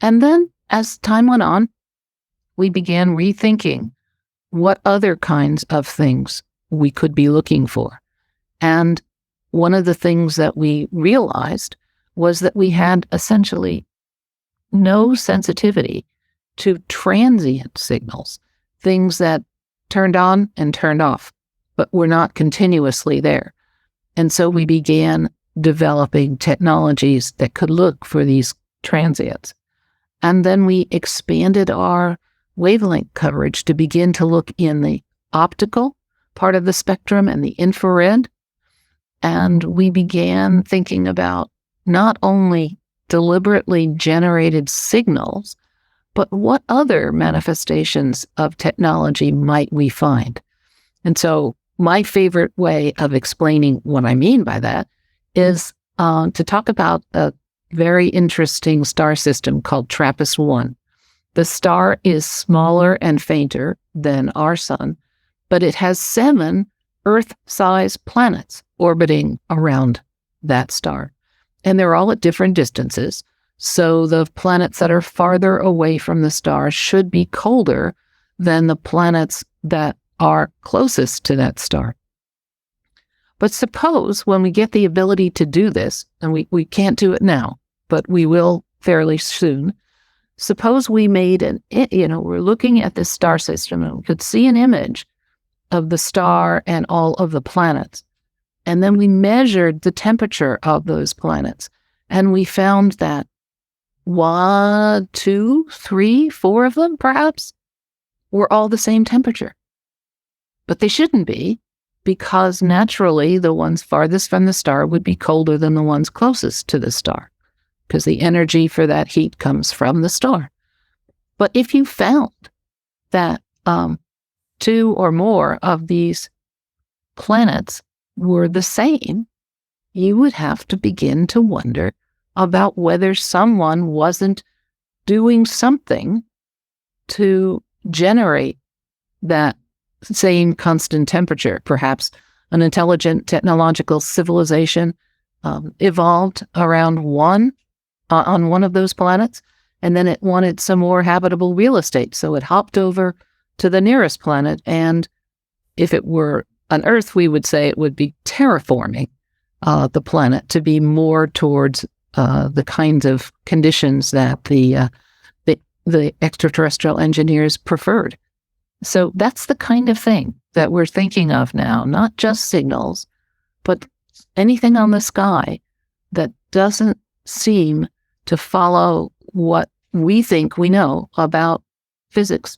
And then as time went on, we began rethinking what other kinds of things we could be looking for. And one of the things that we realized was that we had essentially no sensitivity to transient signals, things that turned on and turned off, but were not continuously there. And so we began developing technologies that could look for these transients. And then we expanded our wavelength coverage to begin to look in the optical part of the spectrum and the infrared. And we began thinking about not only deliberately generated signals, but what other manifestations of technology might we find? And so my favorite way of explaining what I mean by that is to talk about a very interesting star system called TRAPPIST-1. The star is smaller and fainter than our sun, but it has 7 Earth-sized planets orbiting around that star. And they're all at different distances. So the planets that are farther away from the star should be colder than the planets that are closest to that star. But suppose when we get the ability to do this, and we can't do it now, but we will fairly soon, suppose we made we're looking at this star system and we could see an image of the star and all of the planets. And then we measured the temperature of those planets. And we found that 1, 2, 3, 4 of them, perhaps, were all the same temperature. But they shouldn't be, because naturally the ones farthest from the star would be colder than the ones closest to the star, because the energy for that heat comes from the star. But if you found that 2 or more of these planets were the same, you would have to begin to wonder about whether someone wasn't doing something to generate that same constant temperature. Perhaps an intelligent technological civilization evolved around on one of those planets, and then it wanted some more habitable real estate. So it hopped over to the nearest planet, and if it were on Earth, we would say it would be terraforming the planet to be more towards the kinds of conditions that the extraterrestrial engineers preferred. So that's the kind of thing that we're thinking of now, not just signals, but anything on the sky that doesn't seem to follow what we think we know about physics.